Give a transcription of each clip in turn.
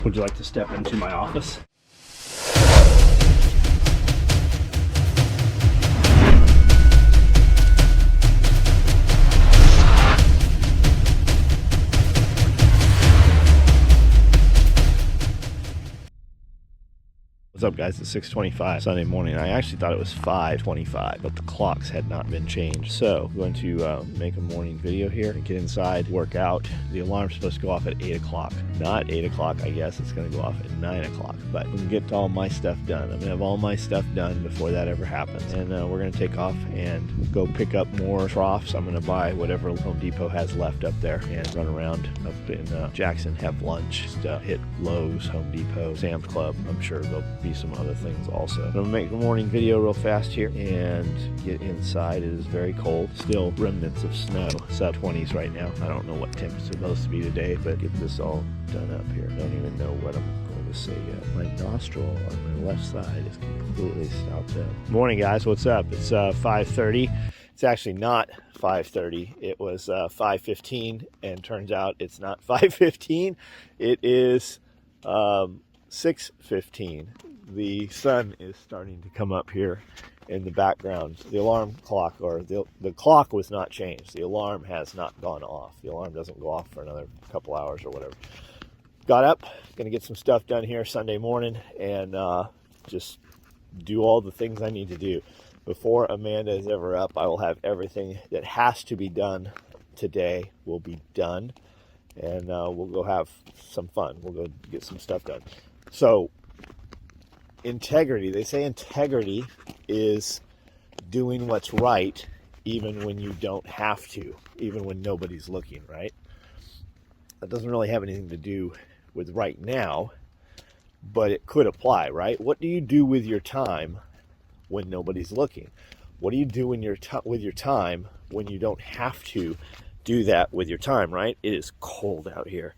Would you like to step into my office? What's up, guys? It's 6:25 Sunday morning. I actually thought it was 5:25, but the clocks had not been changed. So I'm going to make a morning video here and get inside, work out. The alarm's supposed to go off at 8 o'clock. Not 8 o'clock, I guess. It's going to go off at 9 o'clock. But we can get all my stuff done. I'm going to have all my stuff done before that ever happens. And we're going to take off and go pick up more troughs. I'm going to buy whatever Home Depot has left up there and run around up in Jackson, have lunch, hit Lowe's, Home Depot, Sam's Club. I'm sure there'll be some other things also. I'm gonna make a morning video real fast here and get inside. It is very cold. Still remnants of snow. Sub 20s right now. I don't know what temp it's supposed to be today, but get this all done up here. I don't even know what I'm going to say yet. My nostril on my left side is completely stopped up. Morning, guys. What's up? It's 5:30. It's actually not 5:30. It was 5:15, and turns out it's not 5:15. It is 6:15. The sun is starting to come up here in the background. The alarm clock, or the clock was not changed. The alarm has not gone off. The alarm doesn't go off for another couple hours or whatever. Got up, gonna get some stuff done here Sunday morning and just do all the things I need to do. Before Amanda is ever up, I will have everything that has to be done today will be done. And we'll go have some fun. We'll go get some stuff done. So, integrity. They say integrity is doing what's right even when you don't have to, even when nobody's looking, right? That doesn't really have anything to do with right now, but it could apply, right? What do you do with your time when nobody's looking? What do you do with your time when you don't have to do that with your time, right? It is cold out here.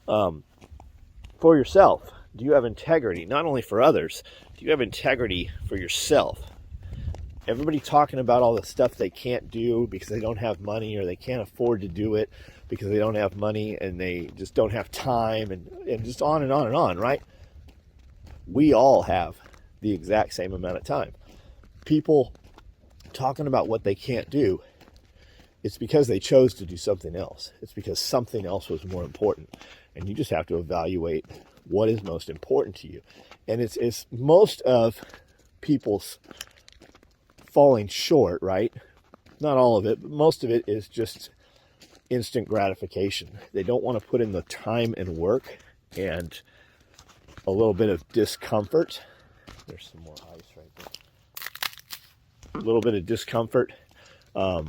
For yourself, do you have integrity? Not only for others, do you have integrity for yourself? Everybody talking about all the stuff they can't do because they don't have money, or they can't afford to do it because they don't have money and they just don't have time, and just on and on and on, right? We all have the exact same amount of time. People talking about what they can't do, it's because they chose to do something else. It's because something else was more important. And you just have to evaluate what is most important to you. And it's most of people's falling short, right? Not all of it, but most of it is just instant gratification. They don't want to put in the time and work and a little bit of discomfort. There's some more ice right there. A little bit of discomfort. A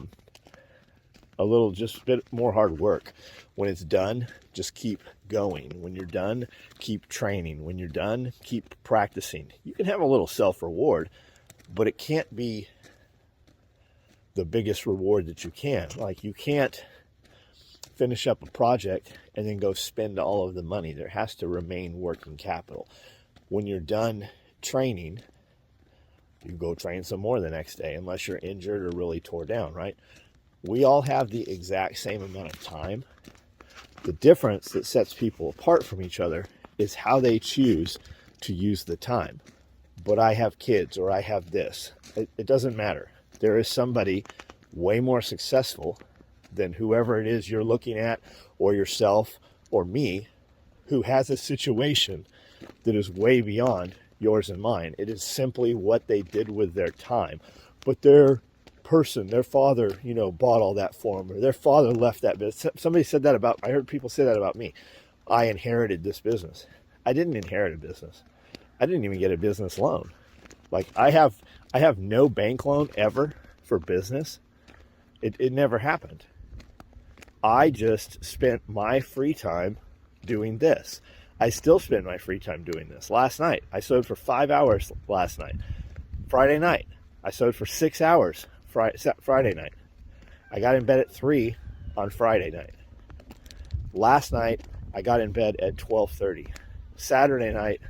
little just bit more hard work. When it's done, just keep going. When you're done, keep training. When you're done, keep practicing. You can have a little self-reward, but it can't be the biggest reward that you can. Like, you can't finish up a project and then go spend all of the money. There has to remain working capital. When you're done training, you go train some more the next day, unless you're injured or really tore down, right? We all have the exact same amount of time. The difference that sets people apart from each other is how they choose to use the time. But I have kids, or I have this. It doesn't matter. There is somebody way more successful than whoever it is you're looking at, or yourself, or me, who has a situation that is way beyond yours and mine. It is simply what they did with their time. But their father, bought all that for them, or their father left that business. Somebody said that about, I heard people say that about me. I inherited this business. I didn't inherit a business. I didn't even get a business loan. Like, I have no bank loan ever for business. It never happened. I just spent my free time doing this. I still spend my free time doing this. Last night, I sewed for 5 hours last night. Friday night, I sewed for 6 hours Friday night. I got in bed at 3 on Friday night. Last night, I got in bed at 12:30. Saturday night,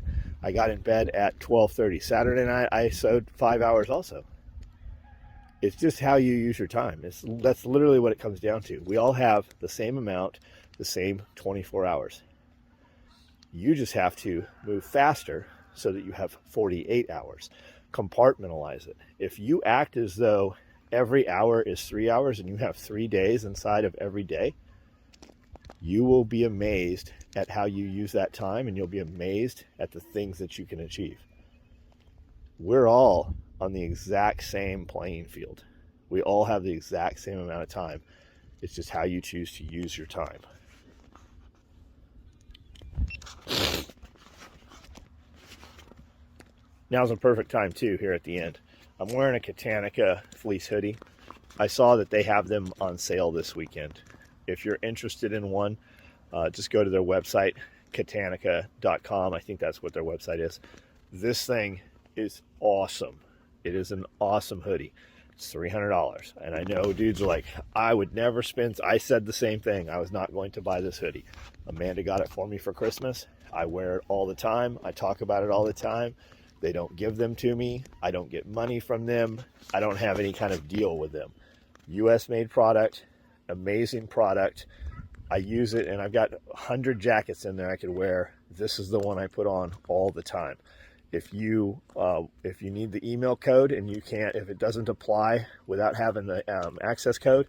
I got in bed at 12:30. Saturday night, I sewed 5 hours also. It's just how you use your time. That's literally what it comes down to. We all have the same amount, the same 24 hours. You just have to move faster so that you have 48 hours. Compartmentalize it. If you act as though every hour is 3 hours and you have 3 days inside of every day, you will be amazed at how you use that time, and you'll be amazed at the things that you can achieve. We're all on the exact same playing field. We all have the exact same amount of time. It's just how you choose to use your time. Now's a perfect time too, here at the end. I'm wearing a Katanica fleece hoodie. I saw that they have them on sale this weekend. If you're interested in one, just go to their website, katanica.com. I think that's what their website is. This thing is awesome. It is an awesome hoodie. It's $300. And I know dudes are like, I would never spend. I said the same thing. I was not going to buy this hoodie. Amanda got it for me for Christmas. I wear it all the time. I talk about it all the time. They don't give them to me. I don't get money from them. I don't have any kind of deal with them. US made product, amazing product. I use it, and I've got 100 jackets in there I could wear. This is the one I put on all the time. If you need the email code and you can't, if it doesn't apply without having the access code,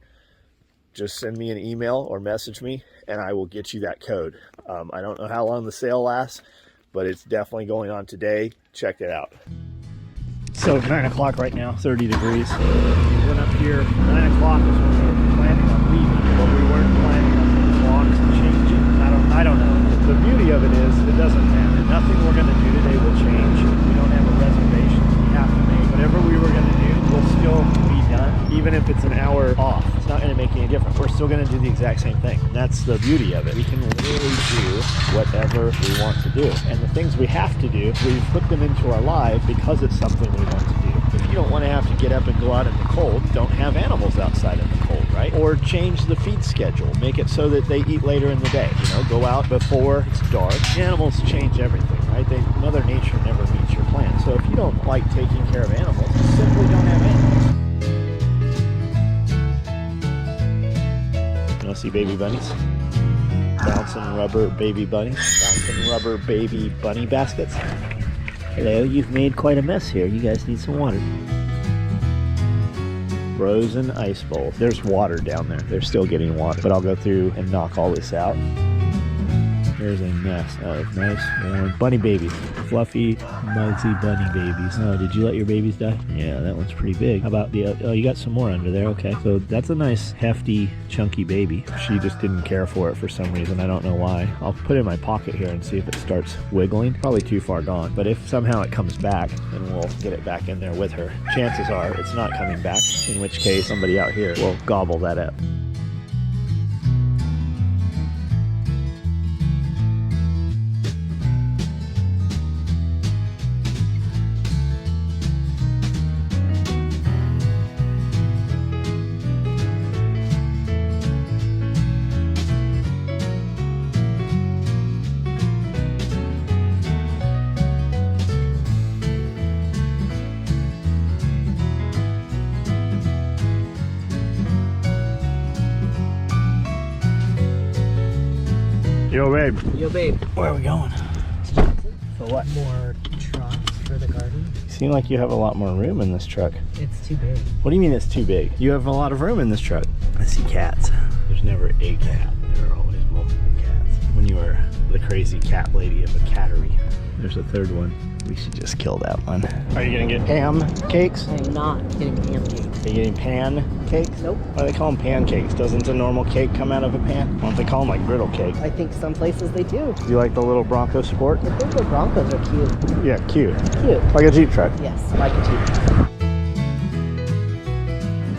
just send me an email or message me and I will get you that code. I don't know how long the sale lasts, but it's definitely going on today. Check it out. So 9 o'clock right now, 30 degrees. We went up here, 9 o'clock is when we were planning on leaving, but we weren't planning on the clocks changing. I don't know. The beauty of it is, it doesn't matter. Nothing we're going to do today will change. We don't have a reservation we have to make. Whatever we were going to do will still be done, even if it's an hour off. It's not going to make any difference. We're still going to do the exact same thing. And that's the beauty of it. We can literally do whatever we want to do. And the things we have to do, we put them into our lives because it's something we want to do. If you don't want to have to get up and go out in the cold, don't have animals outside in the cold, right? Or change the feed schedule. Make it so that they eat later in the day. You know, go out before it's dark. Animals change everything, right? Mother Nature never meets your plan. So if you don't like taking care of animals, you simply don't have animals. You want to see baby bunnies? Bouncing rubber baby bunnies. Bouncing rubber baby bunny baskets. Hello, you've made quite a mess here. You guys need some water. Frozen ice bowls. There's water down there. They're still getting water, but I'll go through and knock all this out. There's a mess of nice warm bunny babies. Fluffy, muggsy bunny babies. Oh, did you let your babies die? Yeah, that one's pretty big. How about the, oh, you got some more under there. Okay, so that's a nice, hefty, chunky baby. She just didn't care for it for some reason. I don't know why. I'll put it in my pocket here and see if it starts wiggling. Probably too far gone, but if somehow it comes back, then we'll get it back in there with her. Chances are it's not coming back, in which case somebody out here will gobble that up. Yo, babe. Yo, babe. Where are we going? For what? More trucks for the garden. You seem like you have a lot more room in this truck. It's too big. What do you mean it's too big? You have a lot of room in this truck. I see cats. There's never a cat. There are always multiple cats. When you are the crazy cat lady of a cattery. There's a third one. We should just kill that one. Are you gonna get pancakes? I'm not getting pancakes. Are you getting pancakes? Nope. Why do they call them pancakes? Doesn't a normal cake come out of a pan? Why don't they call them like griddle cake? I think some places they do. Do you like the little Bronco Sport? I think the Broncos are cute. Yeah, cute. Cute. Like a Jeep truck. Yes, like a Jeep.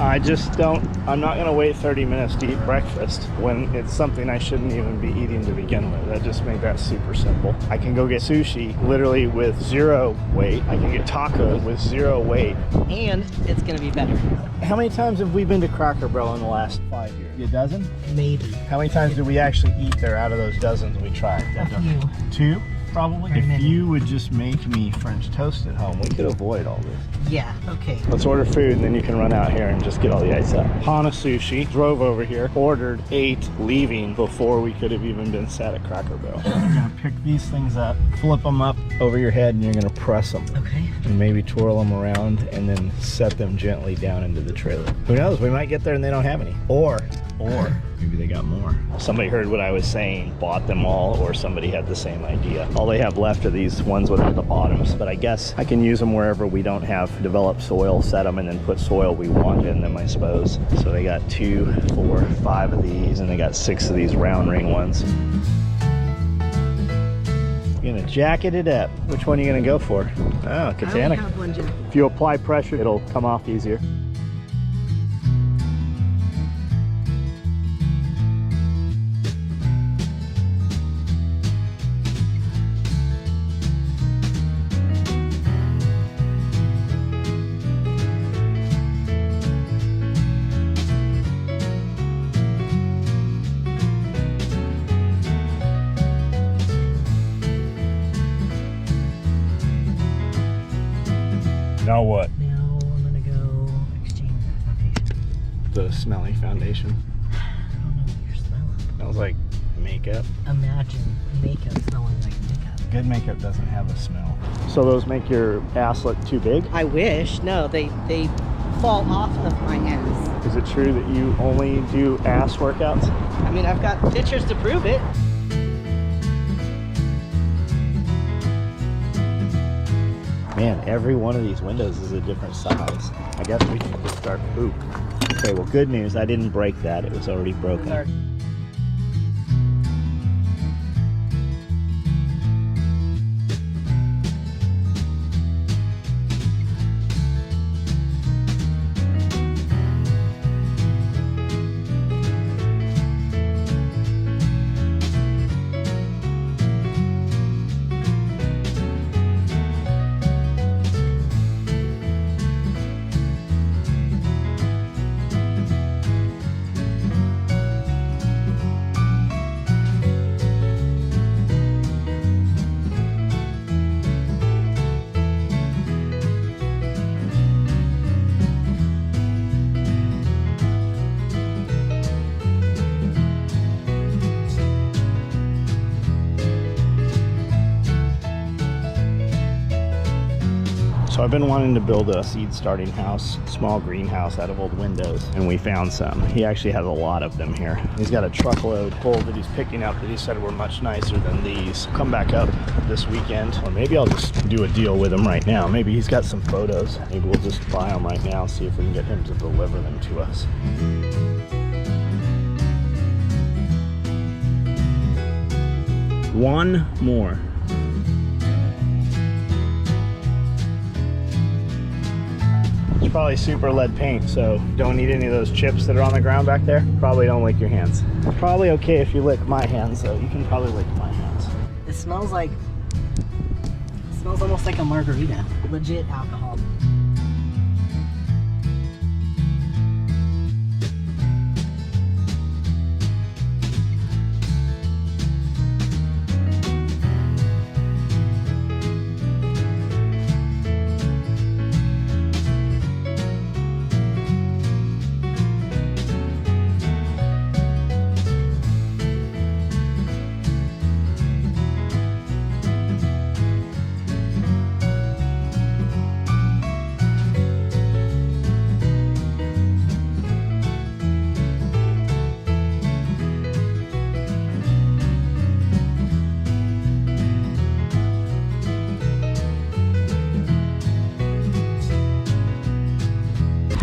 I just don't, I'm not gonna wait 30 minutes to eat breakfast when it's something I shouldn't even be eating to begin with. That just made that super simple. I can go get sushi literally with 0 weight. I can get tacos with 0 weight. And it's gonna be better. How many times have we been to Cracker Barrel in the last 5 years? A dozen? Maybe. How many times did we actually eat there out of those dozens we tried? A few. 2? probably. If you would just make me French toast at home, we could avoid all this. Yeah, okay. Let's order food and then you can run out here and just get all the ice out. Hana Sushi drove over here, ordered, ate, leaving before we could have even been sat at Cracker Barrel. You're gonna pick these things up, flip them up over your head, and you're gonna press them. Okay. And maybe twirl them around and then set them gently down into the trailer. Who knows, we might get there and they don't have any. Or maybe they got more. Somebody heard what I was saying, bought them all, or somebody had the same idea. All they have left are these ones without the bottoms, but I guess I can use them wherever we don't have developed soil, set them and then put soil we want in them, I suppose. So they got 2, 4, 5 of these, and they got 6 of these round ring ones. You're gonna jacket it up. Which one are you gonna go for? Oh, Katanica. If you apply pressure, it'll come off easier. Now what? Now I'm gonna go exchange that foundation. The smelly foundation. I don't know what you're smelling. Smells like makeup. Imagine makeup smelling like makeup. Good makeup doesn't have a smell. So those make your ass look too big? I wish. No, they fall off of my ass. Is it true that you only do ass workouts? I mean, I've got pictures to prove it. Man, every one of these windows is a different size. I guess we can just start. Ooh. Okay, well, good news. I didn't break that. It was already broken. So I've been wanting to build a seed starting house, small greenhouse out of old windows, and we found some. He actually has a lot of them here. He's got a truckload full that he's picking up that he said were much nicer than these. Come back up this weekend, or maybe I'll just do a deal with him right now. Maybe he's got some photos. Maybe we'll just buy them right now, see if we can get him to deliver them to us. One more. It's probably super lead paint, so don't need any of those chips that are on the ground back there. Probably don't lick your hands. Probably okay if you lick my hands, though. You can probably lick my hands. It smells almost like a margarita. Legit alcohol.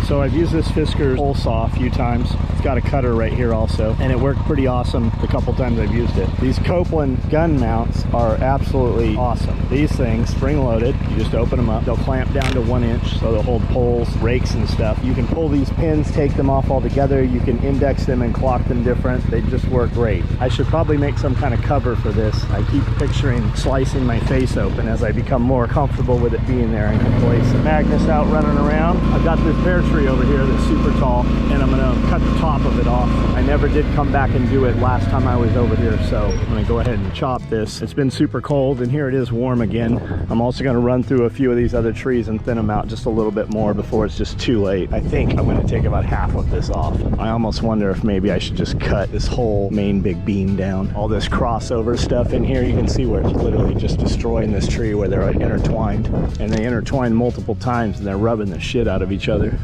So I've used this Fisker hole saw a few times. It's got a cutter right here also, and it worked pretty awesome the couple times I've used it. These Copeland gun mounts are absolutely awesome. These things, spring loaded, you just open them up. They'll clamp down to 1 inch, so they'll hold poles, rakes and stuff. You can pull these pins, take them off altogether. You can index them and clock them different. They just work great. I should probably make some kind of cover for this. I keep picturing slicing my face open as I become more comfortable with it being there and can place Magnus out running around. I've got this pear tree over here that's super tall, and I'm gonna cut the top top of it off. I never did come back and do it last time I was over here, so I'm gonna go ahead and chop this. It's been super cold and here it is warm again. I'm also gonna run through a few of these other trees and thin them out just a little bit more before it's just too late. I think I'm gonna take about half of this off. I almost wonder if maybe I should just cut this whole main big beam down. All this crossover stuff in here, you can see where it's literally just destroying this tree where they're intertwined. And they intertwine multiple times and they're rubbing the shit out of each other.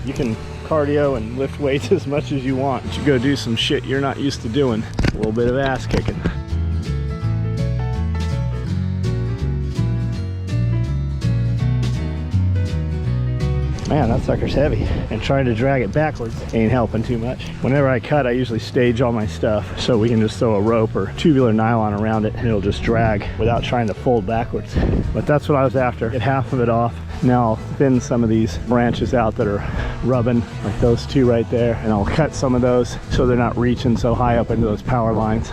You can cardio and lift weights as much as you want, but you go do some shit you're not used to doing. A little bit of ass kicking. Man, that sucker's heavy, and trying to drag it backwards ain't helping too much. Whenever I cut, I usually stage all my stuff so we can just throw a rope or tubular nylon around it and it'll just drag without trying to fold backwards. But that's what I was after. Get half of it off. Now I'll thin some of these branches out that are rubbing, like those two right there, and I'll cut some of those so they're not reaching so high up into those power lines.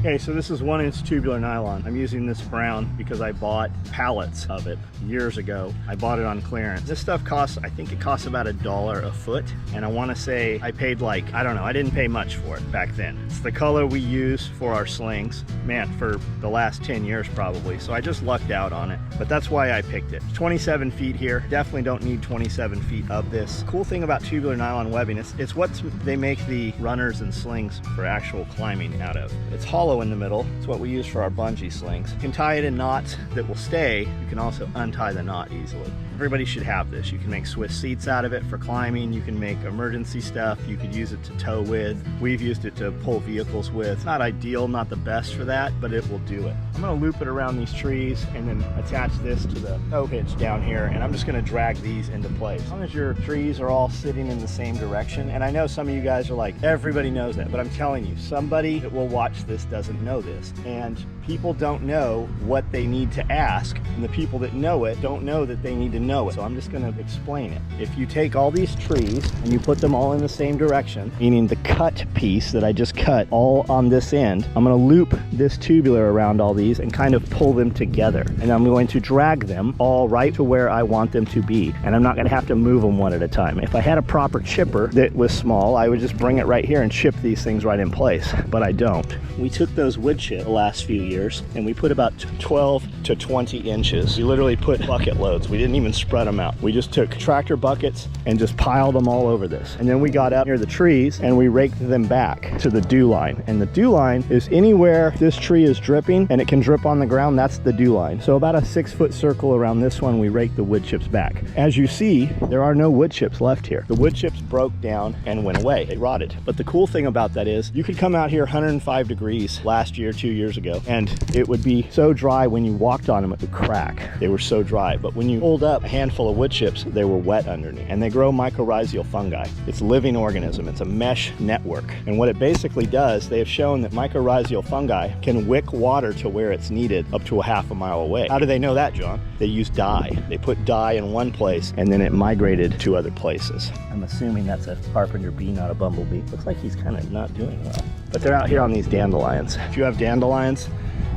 Okay, so this is 1-inch tubular nylon. I'm using this brown because I bought pallets of it years ago. I bought it on clearance. This stuff costs, I think it costs about $1 a foot. And I wanna say I paid like, I don't know, I didn't pay much for it back then. It's the color we use for our slings, man, for the last 10 years probably. So I just lucked out on it, but that's why I picked it. 27 feet here, definitely don't need 27 feet of this. Cool thing about tubular nylon webbing, it's what they make the runners and slings for actual climbing out of. It's hollow in the middle. It's what we use for our bungee slings. You can tie it in knots that will stay. You can also untie the knot easily. Everybody should have this. You can make Swiss seats out of it for climbing. You can make emergency stuff. You could use it to tow with. We've used it to pull vehicles with. It's not ideal, not the best for that, but it will do it. I'm gonna loop it around these trees and then attach this to the tow hitch down here, and I'm just gonna drag these into place. As long as your trees are all sitting in the same direction, and I know some of you guys are like, everybody knows that, but I'm telling you, somebody that will watch this doesn't know this, and people don't know what they need to ask, and the people that know it don't know that they need to know it. So I'm just going to explain it. If you take all these trees and you put them all in the same direction, meaning the cut piece that I just cut all on this end, I'm going to loop this tubular around all these and kind of pull them together, and I'm going to drag them all right to where I want them to be, and I'm not going to have to move them one at a time. If I had a proper chipper that was small, I would just bring it right here and chip these things right in place, but I don't. We took those wood chips the last few years and we put about 12 to 20 inches. We literally put bucket loads. We didn't even spread them out. We just took tractor buckets and just piled them all over this. And then we got up near the trees and we raked them back to the dew line. And the dew line is anywhere this tree is dripping and it can drip on the ground, that's the dew line. So about a 6-foot circle around this one, we raked the wood chips back. As you see, there are no wood chips left here. The wood chips broke down and went away. They rotted. But the cool thing about that is you could come out here 105 degrees last year, 2 years ago, and it would be so dry when you walked on them it would crack. They were so dry. But when you pulled up a handful of wood chips, they were wet underneath. And they grow mycorrhizal fungi. It's a living organism. It's a mesh network. And what it basically does, they have shown that mycorrhizal fungi can wick water to where it's needed up to a half a mile away. How do they know that, John? They use dye. They put dye in one place and then it migrated to other places. I'm assuming that's a carpenter bee, not a bumblebee. Looks like he's kind of not doing well. But they're out here on these dandelions. If you have dandelions,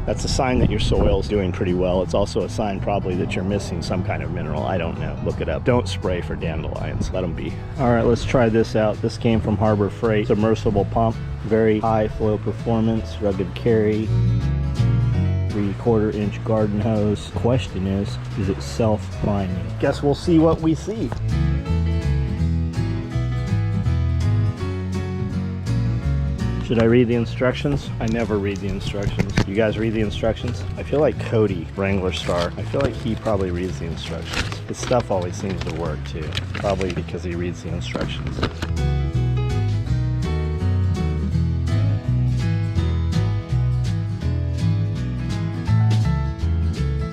that's a sign that your soil's doing pretty well. It's also a sign probably that you're missing some kind of mineral. I don't know. Look it up. Don't spray for dandelions. Let them be. All right, let's try this out. This came from Harbor Freight. Submersible pump. Very high flow performance, rugged carry. 3/4 inch garden hose. Question is it self-priming? Guess we'll see what we see. Should I read the instructions? I never read the instructions. You guys read the instructions? I feel like Cody, Wrangler Star, I feel like he probably reads the instructions. His stuff always seems to work too. Probably because he reads the instructions.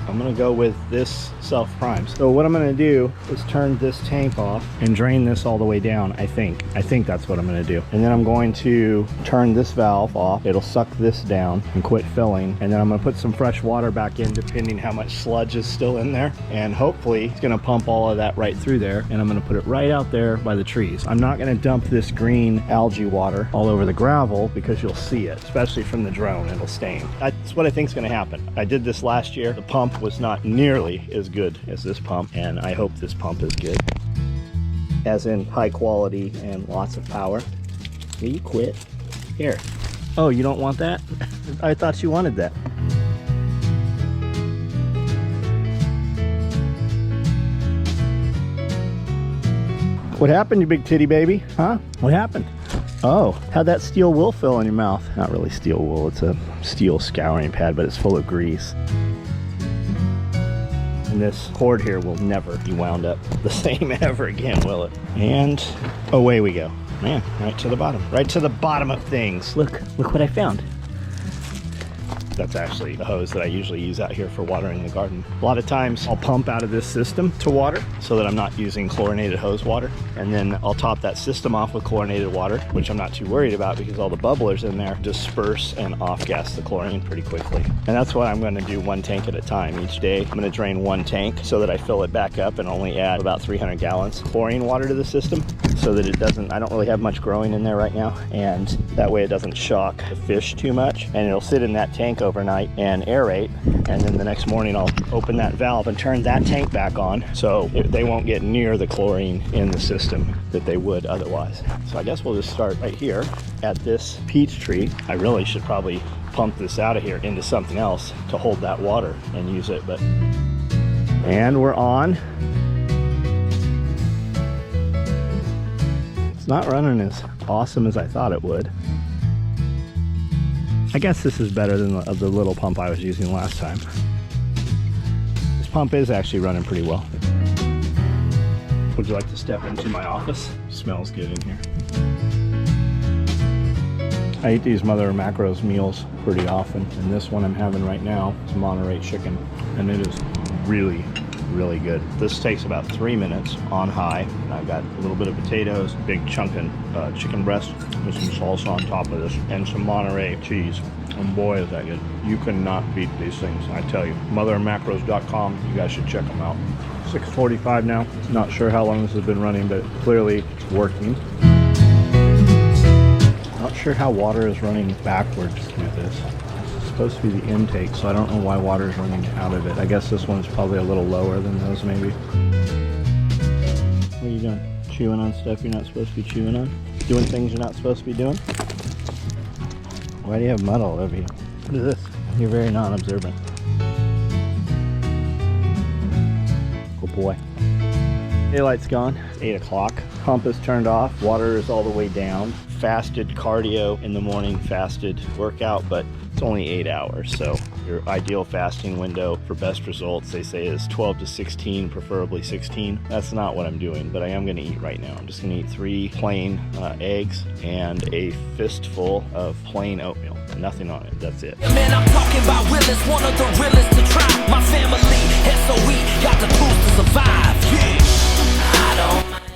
I'm gonna go with this self-primes. So what I'm gonna do is turn this tank off and drain this all the way down, I think. I think that's what I'm gonna do. And then I'm going to turn this valve off. It'll suck this down and quit filling. And then I'm gonna put some fresh water back in, depending how much sludge is still in there. And hopefully it's gonna pump all of that right through there. And I'm gonna put it right out there by the trees. I'm not gonna dump this green algae water all over the gravel because you'll see it, especially from the drone, it'll stain. That's what I think is gonna happen. I did this last year. The pump was not nearly as good as this pump, and I hope this pump is good. As in high quality and lots of power. Will you quit? Here. Oh, you don't want that? I thought you wanted that. What happened, you big titty baby? Huh? What happened? Oh, how'd that steel wool fill in your mouth? Not really steel wool, it's a steel scouring pad, but it's full of grease. And this cord here will never be wound up the same ever again, will it? And away we go. Man, right to the bottom. Right to the bottom of things. Look what I found. That's actually the hose that I usually use out here for watering the garden. A lot of times I'll pump out of this system to water so that I'm not using chlorinated hose water. And then I'll top that system off with chlorinated water, which I'm not too worried about because all the bubblers in there disperse and off-gas the chlorine pretty quickly. And that's what I'm going to do, one tank at a time. Each day I'm going to drain one tank so that I fill it back up and only add about 300 gallons chlorine water to the system so that it doesn't, I don't really have much growing in there right now. And that way it doesn't shock the fish too much. And it'll sit in that tank overnight and aerate, and then the next morning I'll open that valve and turn that tank back on so they won't get near the chlorine in the system that they would otherwise. So I guess we'll just start right here at this peach tree. I really should probably pump this out of here into something else to hold that water and use it, but and we're on. It's not running as awesome as I thought it would. I guess this is better than the little pump I was using last time. This pump is actually running pretty well. Would you like to step into my office? Smells good in here. I eat these Mother Macros meals pretty often, and this one I'm having right now is Monterey Chicken, and it is really, really good. This takes about 3 minutes on high. I've got a little bit of potatoes, big chunk of chicken breast with some salsa on top of this, and some Monterey cheese. And boy, is that good. You cannot beat these things, I tell you. mothermacros.com, you guys should check them out. 6:45 now. Not sure how long this has been running, but clearly it's working. Not sure how water is running backwards through this. This is supposed to be the intake, so I don't know why water is running out of it. I guess this one's probably a little lower than those, maybe. What are you doing? Chewing on stuff you're not supposed to be chewing on? Doing things you're not supposed to be doing? Why do you have mud all over you? What is this? You're very non-observant. Good boy. Daylight's gone. It's 8 o'clock. Pump is turned off. Water is all the way down. Fasted cardio in the morning, fasted workout, but it's only 8 hours. So your ideal fasting window for best results, they say, is 12 to 16, preferably 16. That's not what I'm doing, but I am going to eat right now. I'm just going to eat 3 plain eggs and a fistful of plain oatmeal. Nothing on it. That's it. Man, I'm talking about Willis, one of the realest to try. My family, SOE, got the